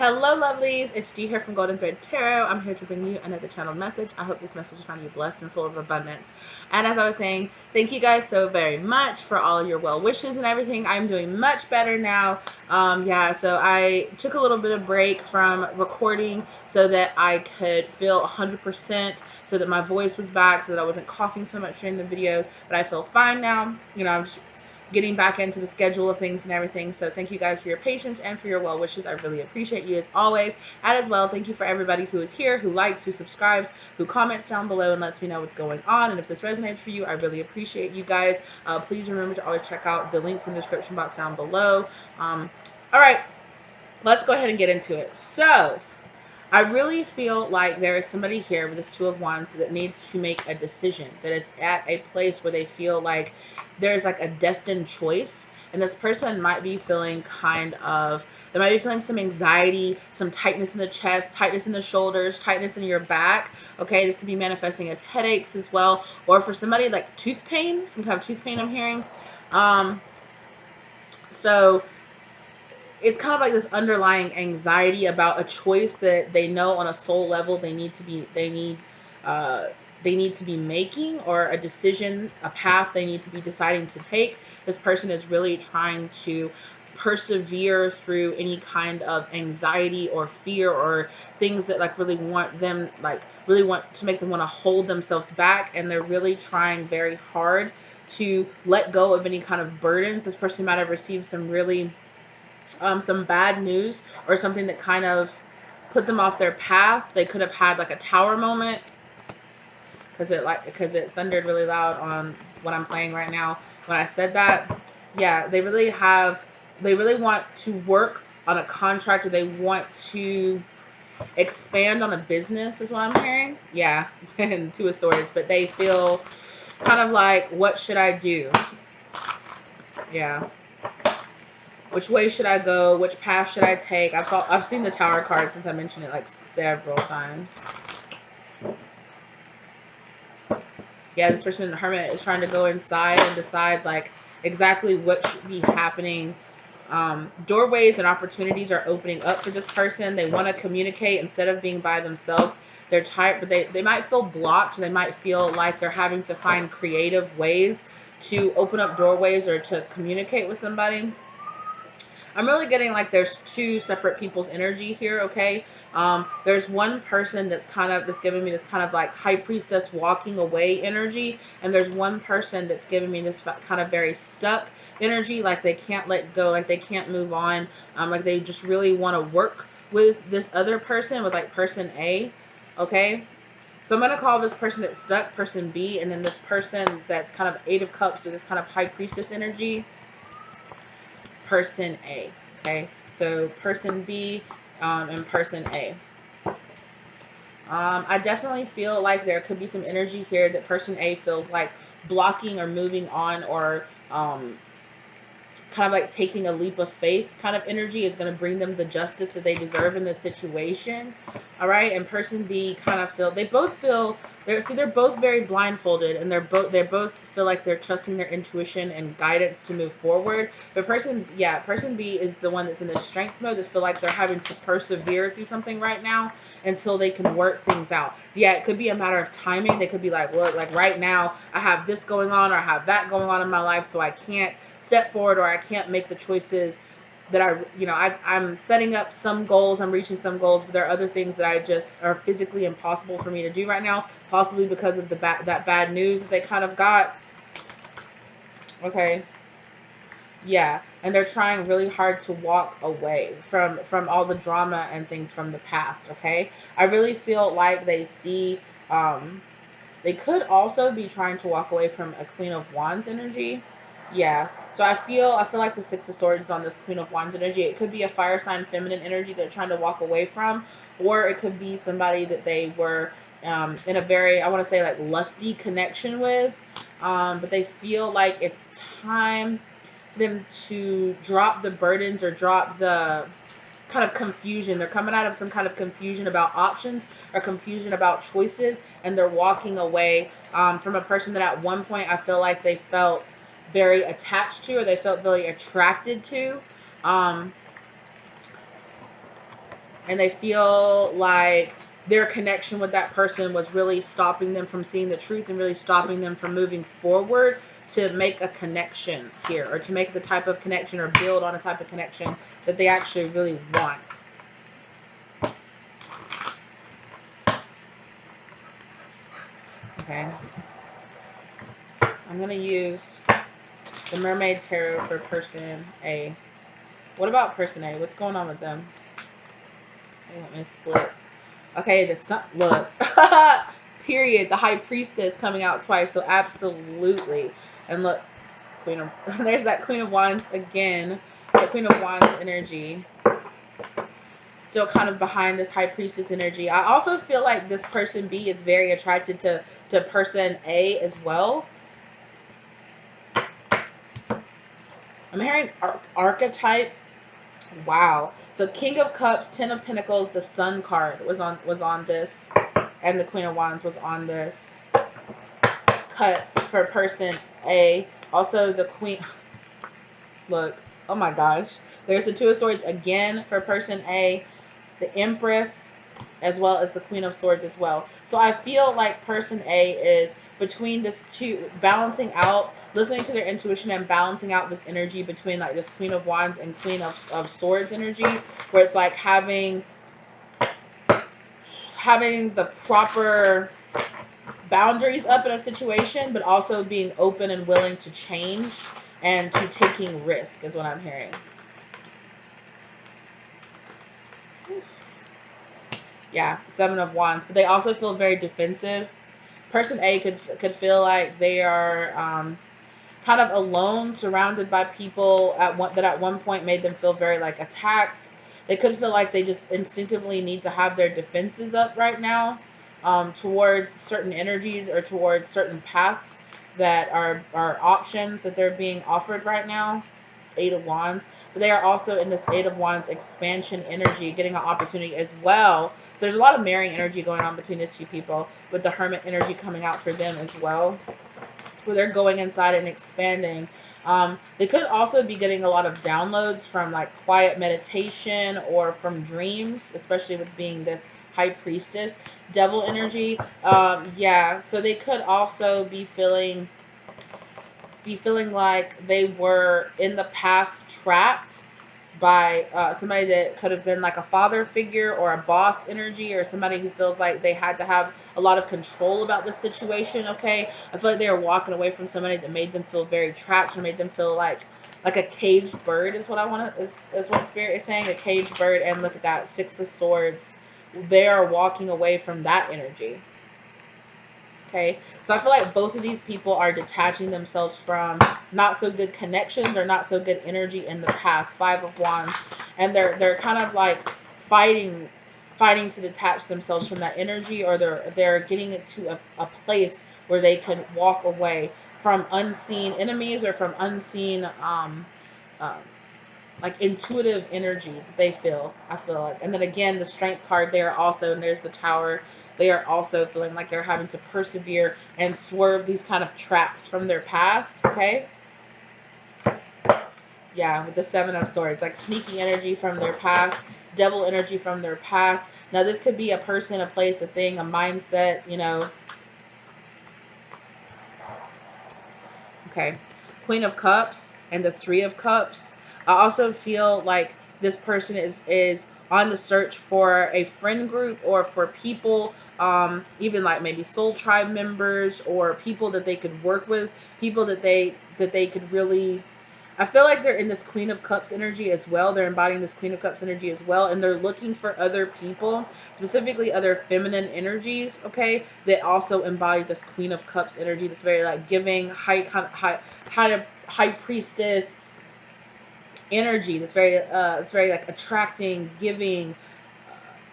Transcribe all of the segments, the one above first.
Hello, lovelies. It's G here from Golden Thread Tarot. I'm here to bring you another channel message. I hope this message is finding you blessed and full of abundance. And as I was saying, thank you guys so very much for all your well wishes and everything. I'm doing much better now. So I took a little bit of break from recording so that I could feel 100%, so that my voice was back, so that I wasn't coughing so much during the videos. But I feel fine now. I'm just getting back into the schedule of things and everything. So thank you guys for your patience and for your well wishes. I really appreciate you as always. And as well, thank you for everybody who is here, who likes, who subscribes, who comments down below and lets me know what's going on. And if this resonates for you, I really appreciate you guys. Please remember to always check out the links in the description box down below. All right, let's go ahead and get into it. So I really feel like there is somebody here with this Two of Wands that needs to make a decision, that is at a place where they feel like there's like a destined choice. And this person might be feeling they might be feeling some anxiety, some tightness in the chest, tightness in the shoulders, tightness in your back. Okay, this could be manifesting as headaches as well. Or for somebody like tooth pain, some kind of tooth pain I'm hearing. So it's kind of like this underlying anxiety about a choice that they know on a soul level they need to be making, or a decision, a path they need to be deciding to take. This person is really trying to persevere through any kind of anxiety or fear or things that really want to make them want to hold themselves back, and they're really trying very hard to let go of any kind of burdens. This person might have received some bad news or something that kind of put them off their path. They could have had like a tower moment, because it thundered really loud on what I'm playing right now when I said that. Yeah, they really want to work on a contract, or they want to expand on a business is what I'm hearing. Yeah, and Two of Swords, but they feel kind of like, what should I do? Yeah. Which way should I go? Which path should I take? I've seen the Tower card since I mentioned it like several times. Yeah, this person, the Hermit, is trying to go inside and decide like exactly what should be happening. Doorways and opportunities are opening up for this person. They want to communicate instead of being by themselves. They're tired, but they might feel blocked. They might feel like they're having to find creative ways to open up doorways or to communicate with somebody. I'm really getting like there's two separate people's energy here, okay? There's one person that's giving me this kind of like high priestess walking away energy, and there's one person that's giving me this kind of very stuck energy, like they can't let go, like they can't move on, like they just really want to work with this other person, with like person A, okay? So I'm going to call this person that's stuck person B, and then this person that's kind of Eight of Cups, or this kind of high priestess energy, person A. Okay, so person B and person A. I definitely feel like there could be some energy here that person A feels like blocking or moving on, or kind of like taking a leap of faith kind of energy is going to bring them the justice that they deserve in this situation. All right, and person B kind of they're both very blindfolded, and they both feel like they're trusting their intuition and guidance to move forward. But person B is the one that's in this strength mode, that feel like they're having to persevere through something right now until they can work things out. Yeah, it could be a matter of timing. They could be like, look, like right now I have this going on, or I have that going on in my life, so I can't step forward, or I can't make the choices that I'm setting up some goals, I'm reaching some goals, but there are other things that I just are physically impossible for me to do right now, possibly because of that bad news they kind of got. Okay. Yeah, and they're trying really hard to walk away from all the drama and things from the past, okay? I really feel like they could also be trying to walk away from a Queen of Wands energy. Yeah. So I feel like the Six of Swords is on this Queen of Wands energy. It could be a fire sign feminine energy they're trying to walk away from, or it could be somebody that they were in a very, I want to say, like lusty connection with, but they feel like it's time for them to drop the burdens, or drop the kind of confusion. They're coming out of some kind of confusion about options, or confusion about choices, and they're walking away from a person that at one point I feel like they felt very attached to, or they felt very attracted to. and they feel like their connection with that person was really stopping them from seeing the truth and really stopping them from moving forward to make a connection here, or to make the type of connection or build on a type of connection that they actually really want. Okay. I'm going to use the Mermaid Tarot for person A. What about person A? What's going on with them? They want me to split. Okay, the sun. Look. Period. The High Priestess coming out twice. So absolutely. And look. Queen of, there's that Queen of Wands again. The Queen of Wands energy. Still kind of behind this High Priestess energy. I also feel like this person B is very attracted to person A as well. I'm hearing archetype. Wow. So King of Cups, Ten of Pentacles, the Sun card was on this, and the Queen of Wands was on this cut for person A. Also the Queen. Look. Oh my gosh. There's the Two of Swords again for person A, the Empress, as well as the Queen of Swords as well. So I feel like person A is between this two, balancing out, listening to their intuition and balancing out this energy between like this Queen of Wands and Queen of Swords energy, where it's like having the proper boundaries up in a situation, but also being open and willing to change and to taking risk is what I'm hearing. Yeah, Seven of Wands. But they also feel very defensive. Person A could feel like they are kind of alone, surrounded by people that at one point made them feel very like attacked. They could feel like they just instinctively need to have their defenses up right now towards certain energies or towards certain paths that are options that they're being offered right now. Eight of Wands, but they are also in this Eight of Wands expansion energy, getting an opportunity as well. So there's a lot of marrying energy going on between these two people, with the Hermit energy coming out for them as well, where they're going inside and expanding. They could also be getting a lot of downloads from like quiet meditation or from dreams, especially with being this High Priestess Devil energy. Yeah, so they could also be feeling like they were in the past trapped by somebody that could have been like a father figure or a boss energy, or somebody who feels like they had to have a lot of control about the situation. Okay, I feel like they were walking away from somebody that made them feel very trapped, or made them feel like a caged bird is what I want to is what Spirit is saying, a caged bird. And look at that, Six of Swords. They are walking away from that energy. Okay, so I feel like both of these people are detaching themselves from not so good connections or not so good energy in the past. Five of Wands, and they're kind of like fighting to detach themselves from that energy, or they're getting it to a place where they can walk away from unseen enemies or from unseen like intuitive energy that they feel. I feel like, and then again the Strength card there also, and there's the Tower. They are also feeling like they're having to persevere and swerve these kind of traps from their past. Okay, yeah, with the Seven of Swords, like sneaky energy from their past, devil energy from their past. Now this could be a person, a place, a thing, a mindset, you know. Okay, Queen of Cups and the Three of Cups. I also feel like this person is on the search for a friend group, or for people, even like maybe soul tribe members, or people that they could work with, people that they could really. I feel like they're in this Queen of Cups energy as well. They're embodying this Queen of Cups energy as well. And they're looking for other people, specifically other feminine energies, okay, that also embody this Queen of Cups energy. This very like giving, high priestess energy. This very, it's very like attracting, giving,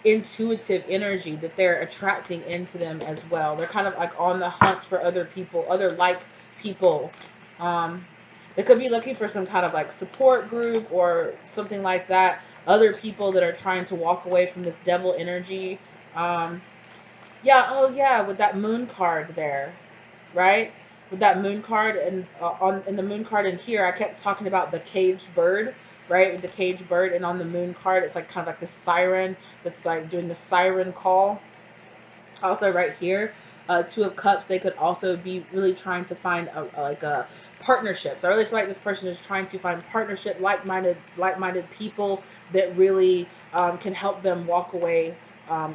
intuitive energy that they're attracting into them as well. They're kind of like on the hunt for other people, other like people. They could be looking for some kind of like support group or something like that. Other people that are trying to walk away from this devil energy. Yeah, oh yeah, with that Moon card there, right? With that Moon card, and in the Moon card in here, I kept talking about the caged bird. right, with the cage bird. And on the moon card, it's like kind of like the siren that's like doing the siren call. Also right here, Two of Cups, they could also be really trying to find a partnerships. I really feel like this person is trying to find partnership, like-minded people that really can help them walk away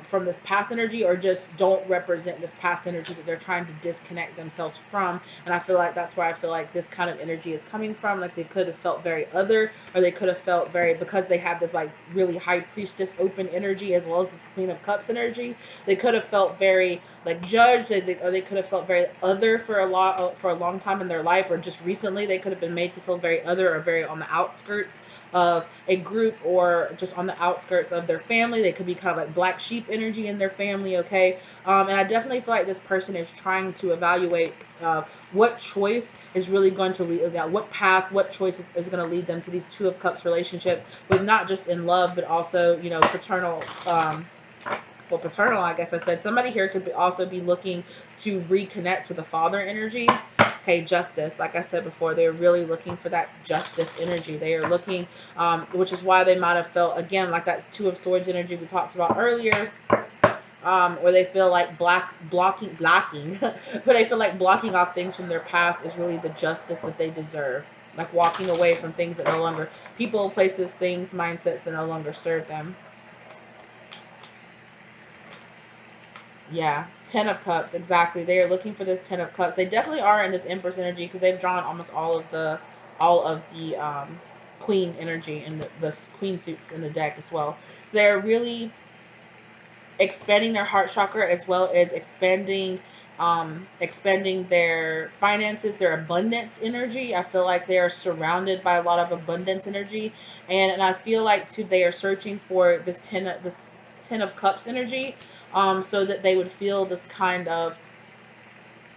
from this past energy, or just don't represent this past energy that they're trying to disconnect themselves from. And I feel like that's where I feel like this kind of energy is coming from. Like they could have felt very other, or they could have felt very, because they have this like really high priestess open energy as well as this Queen of Cups energy, they could have felt very like judged, or they could have felt very other for a long time in their life, or just recently they could have been made to feel very other, or very on the outskirts of a group, or just on the outskirts of their family. They could be kind of like black sheep energy in their family, okay? And I definitely feel like this person is trying to evaluate what choice is really going to lead, what path, what choice is going to lead them to these Two of Cups relationships, with not just in love, but also, you know, paternal, well, paternal, I guess I said. Somebody here could also be looking to reconnect with the father energy. Okay, justice. Like I said before, they're really looking for that justice energy. They are looking, which is why they might have felt, again, like that Two of Swords energy we talked about earlier, where they feel like blocking, where they feel like blocking off things from their past is really the justice that they deserve. Like walking away from things that no longer, people, places, things, mindsets that no longer serve them. Yeah, Ten of Cups, exactly. They are looking for this Ten of Cups. They definitely are in this Empress energy, because they've drawn almost all of the Queen energy and the Queen suits in the deck as well. So they're really expanding their heart chakra, as well as expanding their finances, their abundance energy. I feel like they are surrounded by a lot of abundance energy, and I feel like too they are searching for this Ten of Cups energy, so that they would feel this kind of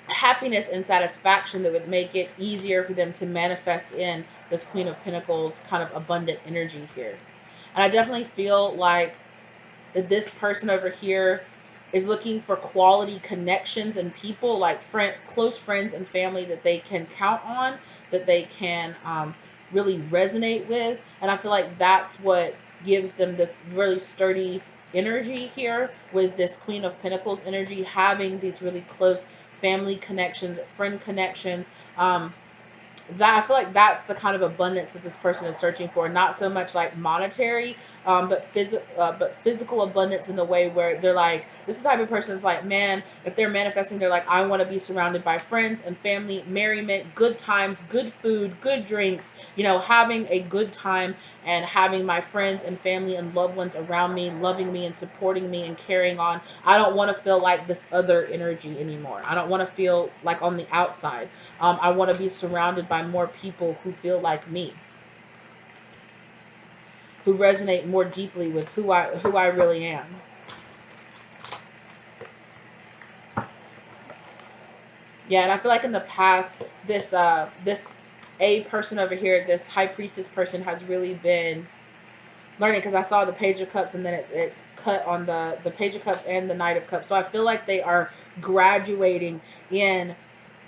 happiness and satisfaction that would make it easier for them to manifest in this Queen of Pentacles kind of abundant energy here. And I definitely feel like that this person over here is looking for quality connections and people, like close friends and family that they can count on, that they can really resonate with. And I feel like that's what gives them this really sturdy energy here, with this Queen of Pentacles energy, having these really close family connections, friend connections, that I feel like that's the kind of abundance that this person is searching for. Not so much like monetary, but physical abundance, in the way where they're like, this is the type of person that's like, man, if they're manifesting, they're like, I want to be surrounded by friends and family, merriment, good times, good food, good drinks, you know, having a good time, and having my friends and family and loved ones around me, loving me and supporting me and carrying on. I don't want to feel like this other energy anymore. I don't want to feel like on the outside. I want to be surrounded by more people who feel like me, who resonate more deeply with who I really am. Yeah, and I feel like in the past, this a person over here, this High Priestess person, has really been learning, because I saw the Page of Cups, and then it cut on the Page of Cups and the Knight of Cups. So I feel like they are graduating in,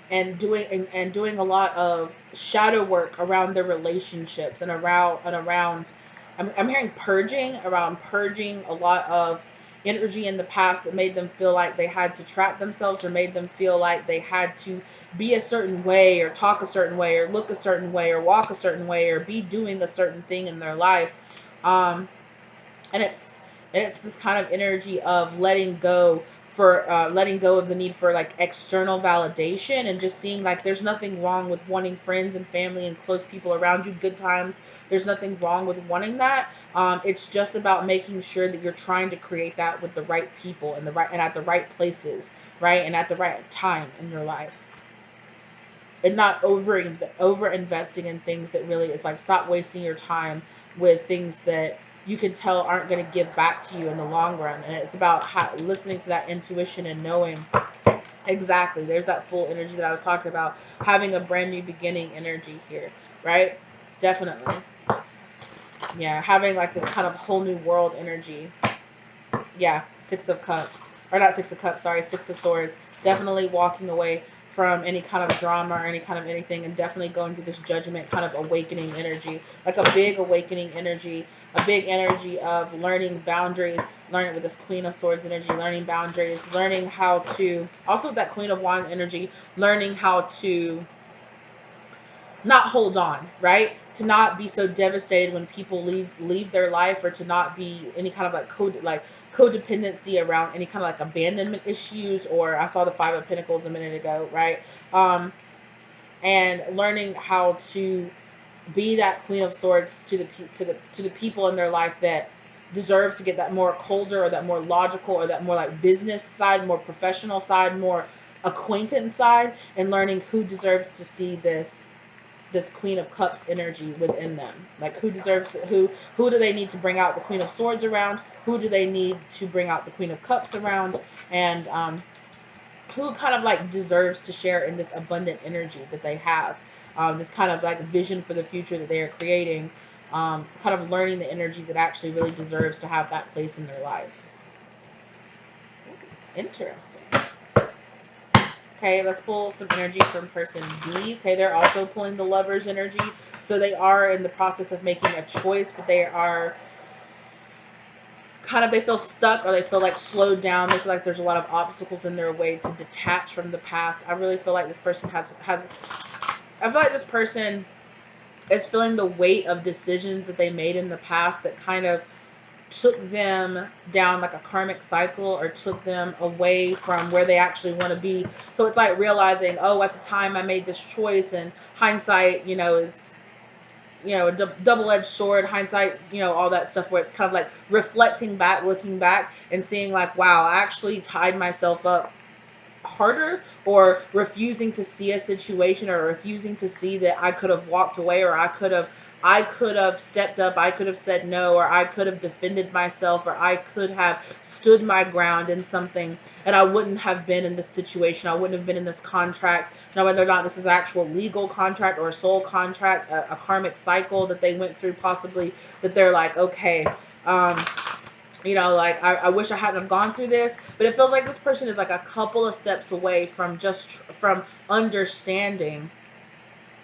and doing a lot of shadow work around their relationships, and around I'm hearing purging a lot of energy in the past that made them feel like they had to trap themselves, or made them feel like they had to be a certain way, or talk a certain way, or look a certain way, or walk a certain way, or be doing a certain thing in their life. And it's this kind of energy of letting go, for letting go of the need for like external validation, and just seeing like there's nothing wrong with wanting friends and family and close people around you, good times. There's nothing wrong with wanting that. It's just about making sure that you're trying to create that with the right people, and at the right places, right, and at the right time in your life, and not over investing in things that really is like, stop wasting your time with things that you can tell aren't going to give back to you in the long run. And it's about listening to that intuition and knowing exactly. There's that full energy that I was talking about, having a brand new beginning energy here, right? Definitely. Yeah, having like this kind of whole new world energy. Yeah, Six of Cups, or not Six of Cups, sorry, Six of Swords. Definitely walking away from any kind of drama or any kind of anything, and definitely going through this judgment kind of awakening energy, like a big awakening energy, a big energy of learning boundaries, learning with this Queen of Swords energy, learning boundaries, learning how to, also that Queen of Wands energy, learning how to not hold on, right? To not be so devastated when people leave their life, or to not be any kind of like codependency around any kind of like abandonment issues. Or I saw the Five of Pentacles a minute ago, right? And learning how to be that Queen of Swords to the people in their life that deserve to get that more colder, or that more logical, or that more like business side, more professional side, more acquaintance side, and learning who deserves to see this Queen of Cups energy within them. Like who deserves who do they need to bring out the Queen of Swords around? Who do they need to bring out the Queen of Cups around? And who kind of like deserves to share in this abundant energy that they have, this kind of like vision for the future that they are creating, kind of learning the energy that actually really deserves to have that place in their life. Interesting. Okay, let's pull some energy from person B. Okay, they're also pulling the Lover's energy. So they are in the process of making a choice, but they are kind of, they feel stuck, or they feel like slowed down. They feel like there's a lot of obstacles in their way to detach from the past. I really feel like this person I feel like this person is feeling the weight of decisions that they made in the past that kind of took them down like a karmic cycle, or took them away from where they actually want to be. So it's like realizing, oh, at the time I made this choice, and hindsight, is, a double-edged sword. Hindsight, all that stuff, where it's kind of like reflecting back, looking back, and seeing like, wow, I actually tied myself up harder, or refusing to see a situation, or refusing to see that I could have walked away, or I could have stepped up, I could have said no, or I could have defended myself, or I could have stood my ground in something, and I wouldn't have been in this situation. I wouldn't have been in this contract. Now, whether or not this is an actual legal contract, or a soul contract, a karmic cycle that they went through, possibly, that they're like, okay, like I wish I hadn't have gone through this. But it feels like this person is like a couple of steps away from from understanding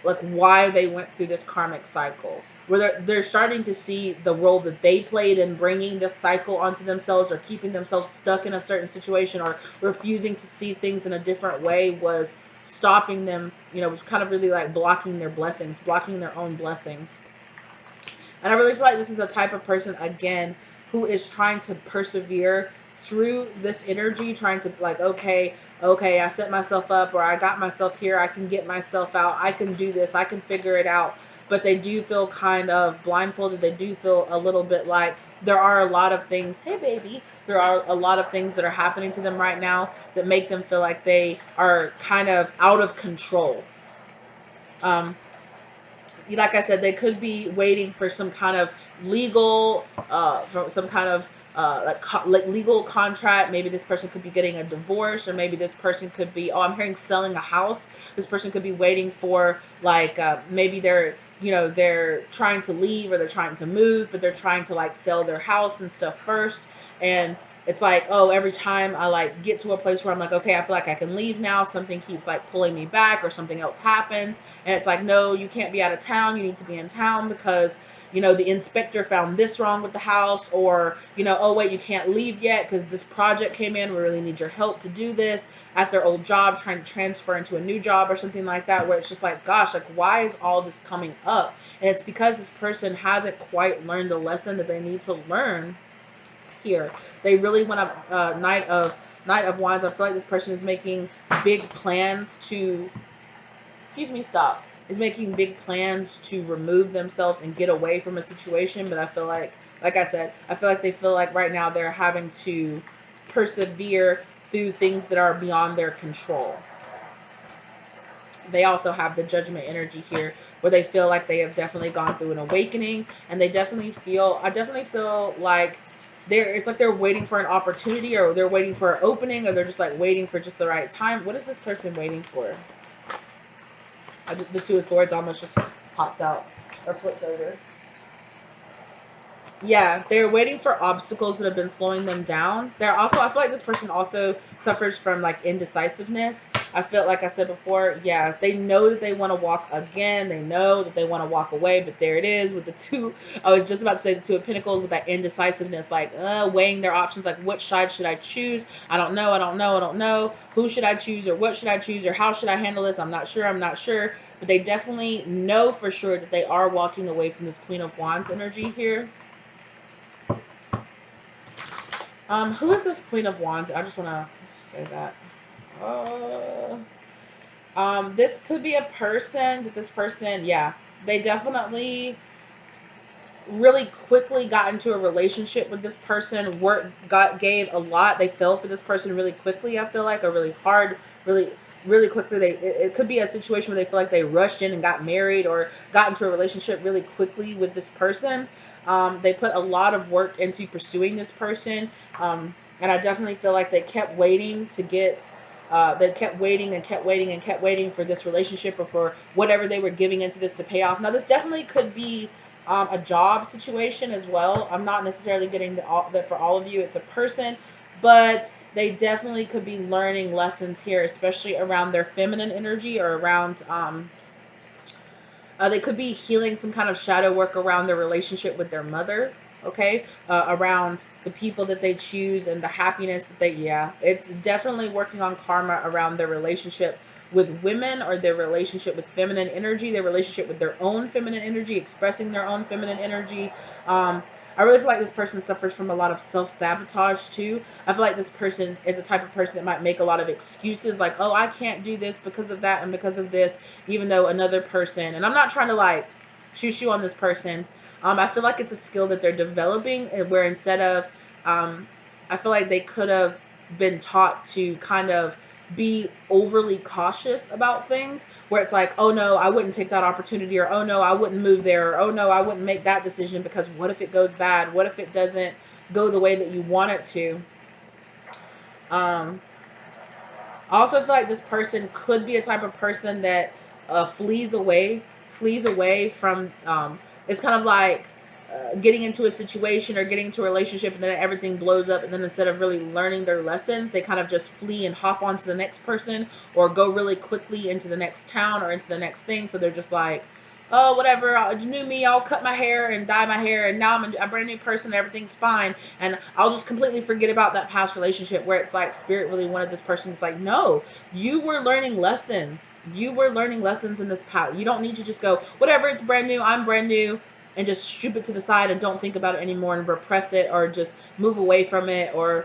like why they went through this karmic cycle, where they're starting to see the role that they played in bringing this cycle onto themselves, or keeping themselves stuck in a certain situation, or refusing to see things in a different way was stopping them, was kind of really like blocking their blessings, blocking their own blessings. And I really feel like this is a type of person, again, who is trying to persevere through this energy, trying to like, okay, I set myself up, or I got myself here, I can get myself out, I can do this, I can figure it out. But they do feel kind of blindfolded. They do feel a little bit like there are a lot of things, hey baby, there are a lot of things that are happening to them right now that make them feel like they are kind of out of control. Like I said, they could be waiting for some kind of legal, from some kind of like legal contract. Maybe this person could be getting a divorce, or maybe this person could be, I'm hearing selling a house. This person could be waiting for like, maybe they're trying to leave, or they're trying to move, but they're trying to like sell their house and stuff first. And it's like, oh, every time I like get to a place where I'm like, okay, I feel like I can leave now, something keeps like pulling me back, or something else happens. And it's like, no, you can't be out of town. You need to be in town because, the inspector found this wrong with the house, or, oh, wait, you can't leave yet because this project came in. We really need your help to do this at their old job, trying to transfer into a new job or something like that, where it's just like, gosh, like, why is all this coming up? And it's because this person hasn't quite learned the lesson that they need to learn here. They really want a Knight of Wands. I feel like this person is making big plans to, is making big plans to remove themselves and get away from a situation. But I feel like I said, I feel like they feel like right now they're having to persevere through things that are beyond their control. They also have the Judgment energy here, where they feel like they have definitely gone through an awakening, and I definitely feel like it's like they're waiting for an opportunity, or they're waiting for an opening, or they're just like waiting for just the right time. What is this person waiting for? The Two of Swords almost just popped out, or flipped over. Yeah, they're waiting for obstacles that have been slowing them down. They're also, I feel like this person also suffers from like indecisiveness. I feel like I said before, yeah, they know that they want to walk again. They know that they want to walk away, but there it is with the two. I was just about to say the Two of Pentacles with that indecisiveness, like weighing their options, like which side should I choose? I don't know. I don't know. I don't know. Who should I choose, or what should I choose, or how should I handle this? I'm not sure. I'm not sure. But they definitely know for sure that they are walking away from this Queen of Wands energy here. Who is this Queen of Wands? I just want to say that. This could be a person that this person, yeah, they definitely really quickly got into a relationship with this person. Gave a lot. They fell for this person really quickly. I feel like, or really hard, really quickly. It could be a situation where they feel like they rushed in and got married or got into a relationship really quickly with this person. They put a lot of work into pursuing this person, and I definitely feel like they kept waiting to get. They kept waiting and kept waiting and kept waiting for this relationship or for whatever they were giving into this to pay off. Now, this definitely could be a job situation as well. I'm not necessarily getting that for all of you. It's a person, but they definitely could be learning lessons here, especially around their feminine energy or around they could be healing some kind of shadow work around their relationship with their mother. Okay, around the people that they choose and the happiness that they, yeah, it's definitely working on karma around their relationship with women or their relationship with feminine energy, their relationship with their own feminine energy, expressing their own feminine energy. I really feel like this person suffers from a lot of self-sabotage too. I feel like this person is a type of person that might make a lot of excuses like, oh, I can't do this because of that and because of this, even though another person, and I'm not trying to like shoo on this person. I feel like it's a skill that they're developing where instead of, I feel like they could have been taught to kind of be overly cautious about things where it's like, oh no, I wouldn't take that opportunity, or oh no, I wouldn't move there, or oh no, I wouldn't make that decision because what if it goes bad? What if it doesn't go the way that you want it to? I also feel like this person could be a type of person that flees away from. It's kind of like getting into a situation or getting into a relationship, and then everything blows up. And then instead of really learning their lessons, they kind of just flee and hop onto the next person, or go really quickly into the next town or into the next thing. So they're just like, oh, whatever, new me, I'll cut my hair and dye my hair, and now I'm a brand new person, everything's fine, and I'll just completely forget about that past relationship. Where it's like spirit really wanted this person. It's like, no, you were learning lessons. You were learning lessons in this past. You don't need to just go, whatever, it's brand new, I'm brand new, and just shoot it to the side and don't think about it anymore and repress it or just move away from it. Or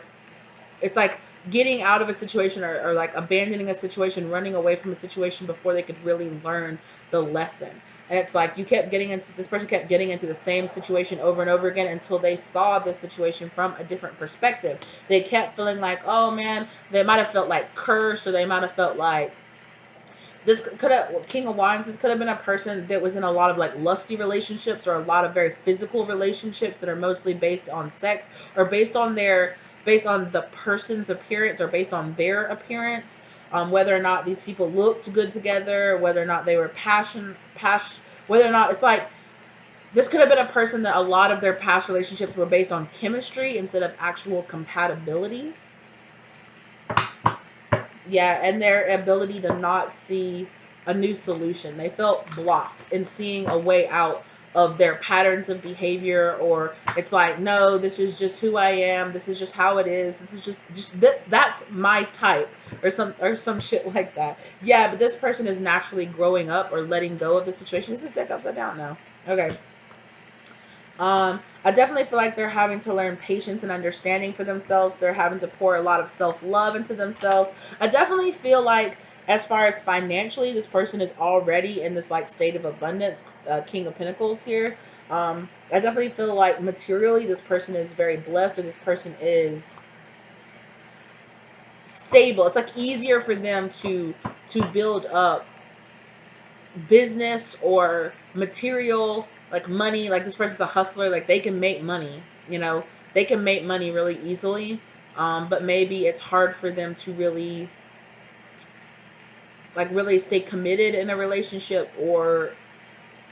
it's like getting out of a situation, or like abandoning a situation, running away from a situation before they could really learn the lesson. And it's like this person kept getting into the same situation over and over again until they saw the situation from a different perspective. They kept feeling like, oh man, they might have felt like cursed, or they might have felt like this could have, King of Wands, this could have been a person that was in a lot of like lusty relationships, or a lot of very physical relationships that are mostly based on sex, or based on the person's appearance, or based on their appearance. Whether or not these people looked good together, whether or not they were whether or not it's like, this could have been a person that a lot of their past relationships were based on chemistry instead of actual compatibility. Yeah, and their ability to not see a new solution. They felt blocked in seeing a way out of their patterns of behavior, or it's like, no, this is just who I am. This is just how it is. This is that's my type, or some shit like that. Yeah, but this person is naturally growing up or letting go of the situation. Is this deck upside down? No. Okay. I definitely feel like they're having to learn patience and understanding for themselves. They're having to pour a lot of self-love into themselves. I definitely feel like, as far as financially, this person is already in this like state of abundance, King of Pentacles here. I definitely feel like materially this person is very blessed, or this person is stable. It's like easier for them to build up business or material, like money. Like this person's a hustler, like they can make money, they can make money really easily. But maybe it's hard for them to really stay committed in a relationship, or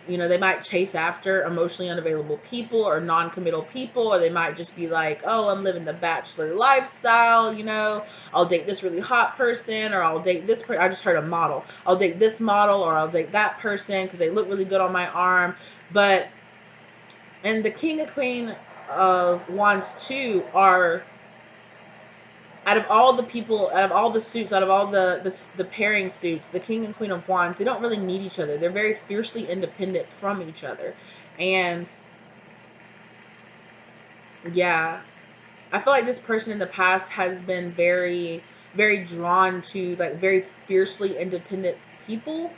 You know, they might chase after emotionally unavailable people or non-committal people, or they might just be like, oh, I'm living the bachelor lifestyle, you know, I'll date this really hot person, or I'll date this person. I just heard a model. I'll date this model, or I'll date that person because they look really good on my arm. But, and the King and Queen of Wands too are, out of all the people, out of all the suits, out of all the pairing suits, the King and Queen of Wands, they don't really need each other. They're very fiercely independent from each other. And yeah, I feel like this person in the past has been very, very drawn to like very fiercely independent people.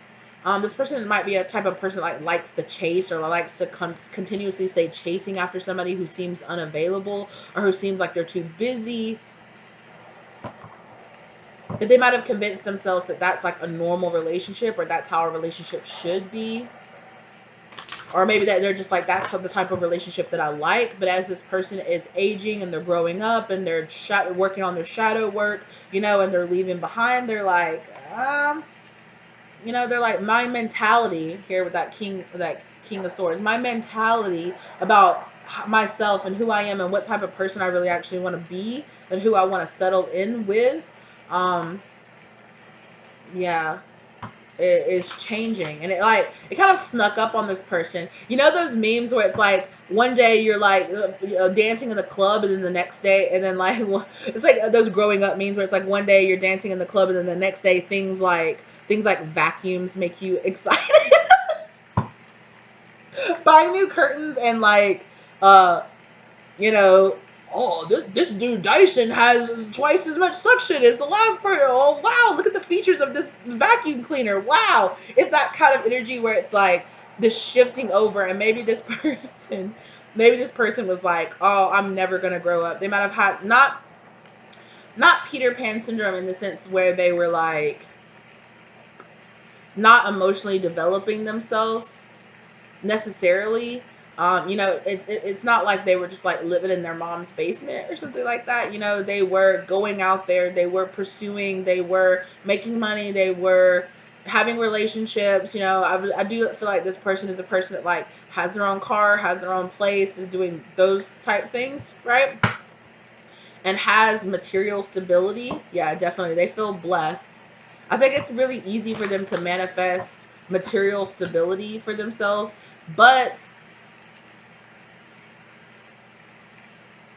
This person might be a type of person that like likes the chase, or likes to continuously stay chasing after somebody who seems unavailable, or who seems like they're too busy. But they might have convinced themselves that that's like a normal relationship, or that's how a relationship should be. Or maybe that they're just like, that's the type of relationship that I like. But as this person is aging and they're growing up and they're working on their shadow work, you know, and they're leaving behind, they're like, you know, they're like, my mentality here with that King of Swords, my mentality about myself and who I am and what type of person I really actually want to be and who I want to settle in with. Yeah, it is changing, and it kind of snuck up on this person. You know those memes where it's like one day you're like dancing in the club, and then the next day, and then like it's like those growing up memes where it's like one day you're dancing in the club, and then the next day things like vacuums make you excited. Buying new curtains and like you know, oh, this dude Dyson has twice as much suction as the last person. Oh, wow, look at the features of this vacuum cleaner. Wow. It's that kind of energy where it's like this shifting over, and maybe this person was like, oh, I'm never going to grow up. They might have had not Peter Pan syndrome in the sense where they were like not emotionally developing themselves necessarily. You know, it's not like they were just like living in their mom's basement or something like that. You know, they were going out there, they were pursuing, they were making money, they were having relationships. You know, I do feel like this person is a person that like has their own car, has their own place, is doing those type things, right? And has material stability. Yeah, definitely. They feel blessed. I think it's really easy for them to manifest material stability for themselves, but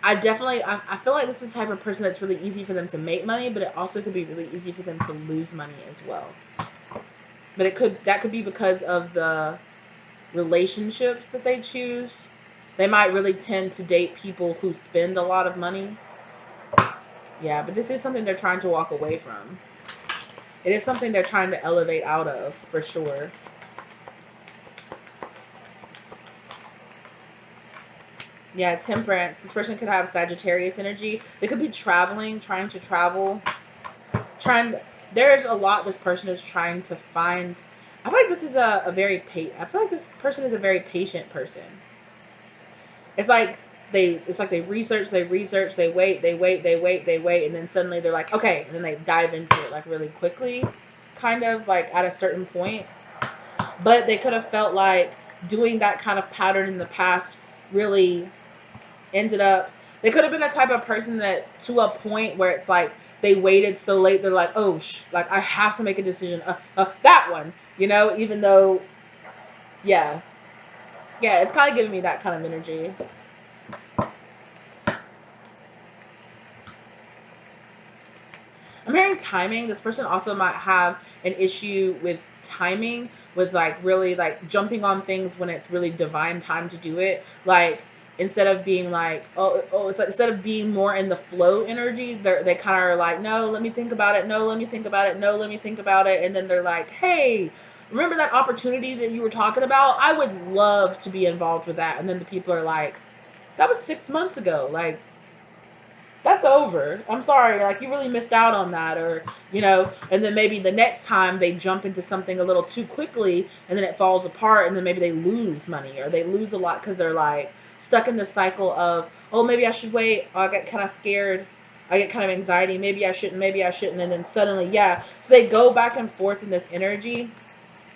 I feel like this is the type of person that's really easy for them to make money, but it also could be really easy for them to lose money as well. But that could be because of the relationships that they choose. They might really tend to date people who spend a lot of money. Yeah, but this is something they're trying to walk away from. It is something they're trying to elevate out of, for sure. Yeah, temperance. This person could have Sagittarius energy. They could be traveling, trying to travel. There's a lot this person is trying to find. I feel like this is I feel like this person is a very patient person. It's like they research, they wait, and then suddenly they're like, okay, and then they dive into it like really quickly, kind of like at a certain point. But they could have felt like doing that kind of pattern in the past really ended up, they could have been a type of person that to a point where it's like they waited so late, they're like, oh, like I have to make a decision, that one, you know, even though, yeah, it's kind of giving me that kind of energy. I'm hearing timing. This person also might have an issue with timing, with like really like jumping on things when it's really divine time to do it. Like instead of being like, it's like instead of being more in the flow energy, they kind of are like, no, let me think about it. No, let me think about it. No, let me think about it. And then they're like, hey, remember that opportunity that you were talking about? I would love to be involved with that. And then the people are like, that was 6 months ago. Like, that's over. I'm sorry. Like, you really missed out on that. Or, you know, and then maybe the next time they jump into something a little too quickly and then it falls apart, and then maybe they lose money or they lose a lot because they're like stuck in the cycle of, oh, maybe I should wait. Oh, I get kind of scared. I get kind of anxiety. Maybe I shouldn't. And then suddenly, yeah. So they go back and forth in this energy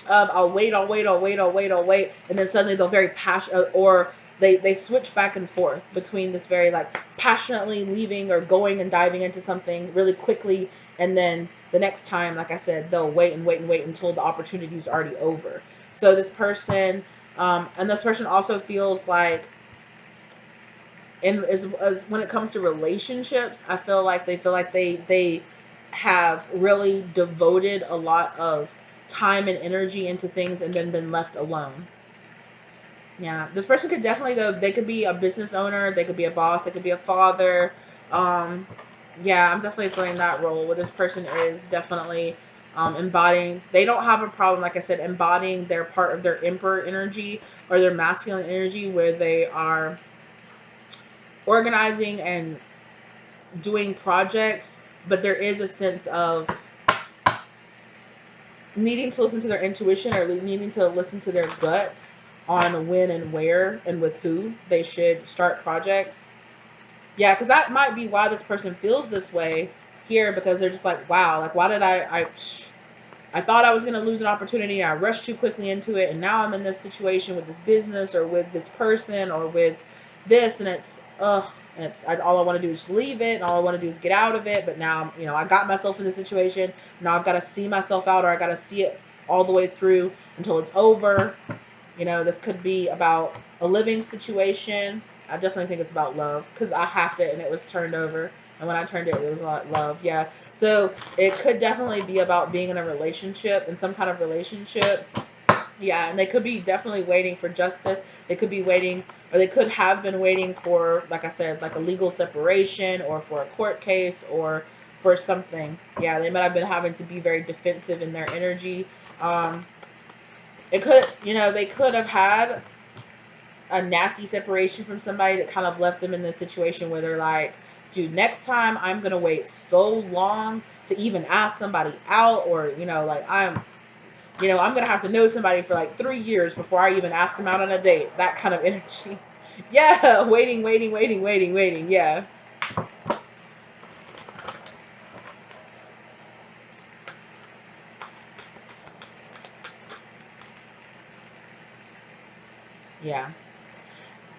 of I'll wait, and then suddenly they'll very passionate, or they switch back and forth between this very like passionately leaving or going and diving into something really quickly, and then the next time, like I said, they'll wait and wait and wait until the opportunity is already over. So this person, and this person also feels like, and as when it comes to relationships, I feel like they have really devoted a lot of time and energy into things and then been left alone. Yeah, this person could definitely, though, they could be a business owner, they could be a boss, they could be a father. Um, yeah, I'm definitely feeling that role where this person is definitely embodying. They don't have a problem, like I said, embodying their part of their emperor energy or their masculine energy, where they are organizing and doing projects, but there is a sense of needing to listen to their intuition or needing to listen to their gut on when and where and with who they should start projects. Yeah, because that might be why this person feels this way here, because they're just like, wow, like, why did I thought I was going to lose an opportunity. I rushed too quickly into it. And now I'm in this situation with this business or with this person or with this. And it's, ugh. And all I want to do is leave it. And all I want to do is get out of it. But now, I got myself in this situation. Now I've got to see myself out, or I got to see it all the way through until it's over. This could be about a living situation. I definitely think it's about love, because I have to, and it was turned over. And when I turned it, it was about love. Yeah. So it could definitely be about being in a relationship, in some kind of relationship. Yeah. And they could be definitely waiting for justice. They could be waiting, or they could have been waiting for, like I said, like a legal separation, or for a court case, or for something. Yeah. They might have been having to be very defensive in their energy. It could, they could have had a nasty separation from somebody that kind of left them in this situation where they're like, dude, next time I'm going to wait so long to even ask somebody out, or, like I'm going to have to know somebody for like 3 years before I even ask them out on a date. That kind of energy. Yeah. Waiting, waiting, waiting, waiting, waiting. Yeah. Yeah.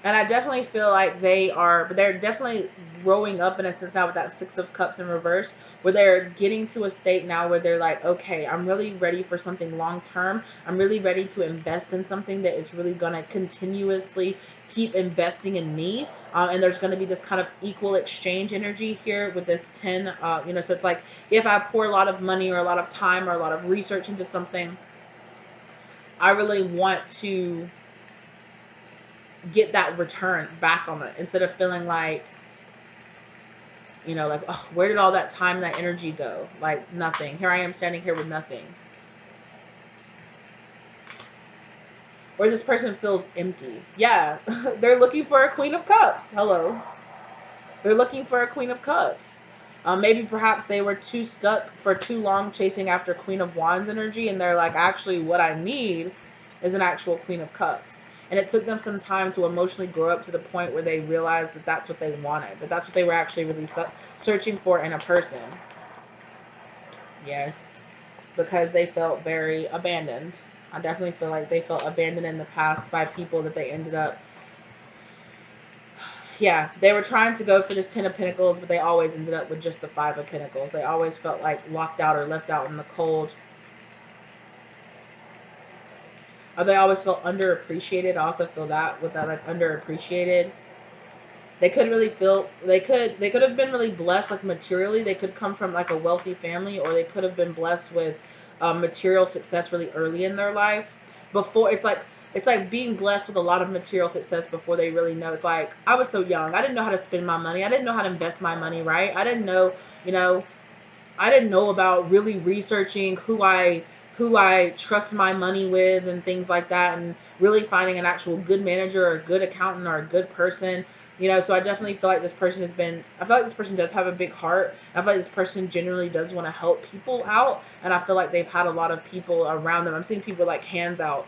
And I definitely feel like but they're definitely growing up in a sense now with that Six of Cups in reverse, where they're getting to a state now where they're like, okay, I'm really ready for something long term. I'm really ready to invest in something that is really going to continuously keep investing in me. And there's going to be this kind of equal exchange energy here with this 10, so it's like, if I pour a lot of money or a lot of time or a lot of research into something, I really want to get that return back on it, instead of feeling like, like, oh, where did all that time and that energy go? Like, nothing. Here I am standing here with nothing. Or this person feels empty. Yeah, they're looking for a Queen of Cups. Hello. They're looking for a Queen of Cups. Maybe perhaps they were too stuck for too long chasing after Queen of Wands energy, and they're like, actually, what I need is an actual Queen of Cups. And it took them some time to emotionally grow up to the point where they realized that that's what they wanted, that that's what they were actually really searching for in a person. Yes, because they felt very abandoned. I definitely feel like they felt abandoned in the past by people that they ended up, yeah, they were trying to go for this 10 of Pentacles, but they always ended up with just the 5 of Pentacles. They always felt like locked out or left out in the cold. Or they always felt underappreciated. I also feel that with that, like, underappreciated. They could really feel, they could have been really blessed, like, materially. They could come from like a wealthy family, or they could have been blessed with material success really early in their life. Before, it's like being blessed with a lot of material success before they really know. It's like, I was so young. I didn't know how to spend my money. I didn't know how to invest my money, right? I didn't know, you know, I didn't know about really researching who I trust my money with and things like that, and really finding an actual good manager or a good accountant or a good person. So I definitely feel like this person I feel like this person does have a big heart. I feel like this person generally does want to help people out, and I feel like they've had a lot of people around them. I'm seeing people like hands out.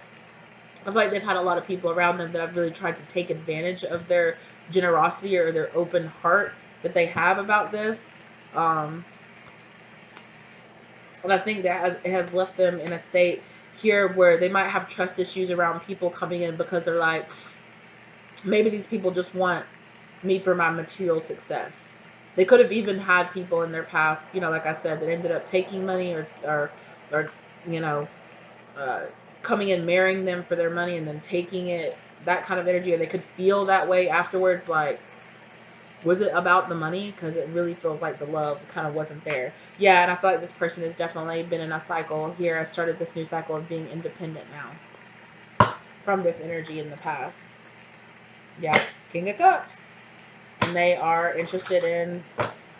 I feel like they've had a lot of people around them that have really tried to take advantage of their generosity or their open heart that they have about this. And I think that it has left them in a state here where they might have trust issues around people coming in because they're like, maybe these people just want me for my material success. They could have even had people in their past, you know, like I said, that ended up taking money or you know, uh, coming in, marrying them for their money and then taking it, that kind of energy. And they could feel that way afterwards. Like, was it about the money? Because it really feels like the love kind of wasn't there. Yeah, and I feel like this person has definitely been in a cycle here. I started this new cycle of being independent now from this energy in the past. Yeah, King of Cups. And they are interested in,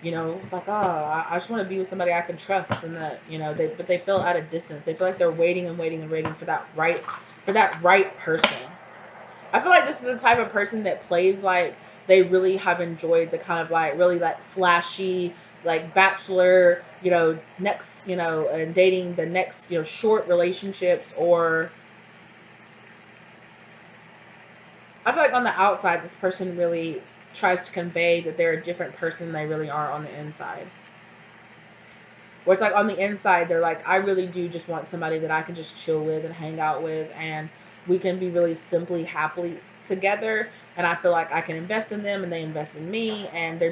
you know, it's like, oh, I just want to be with somebody I can trust, and that, you know, but they feel at a distance. They feel like they're waiting and waiting and waiting for that right person. I feel like this is the type of person that plays like they really have enjoyed the kind of like really like flashy, like bachelor, you know, next, you know, and dating the next, you know, short relationships. Or I feel like on the outside, this person really tries to convey that they're a different person than they really are on the inside. Where it's like on the inside, they're like, I really do just want somebody that I can just chill with and hang out with, and we can be really simply happily together. And I feel like I can invest in them, and they invest in me, and we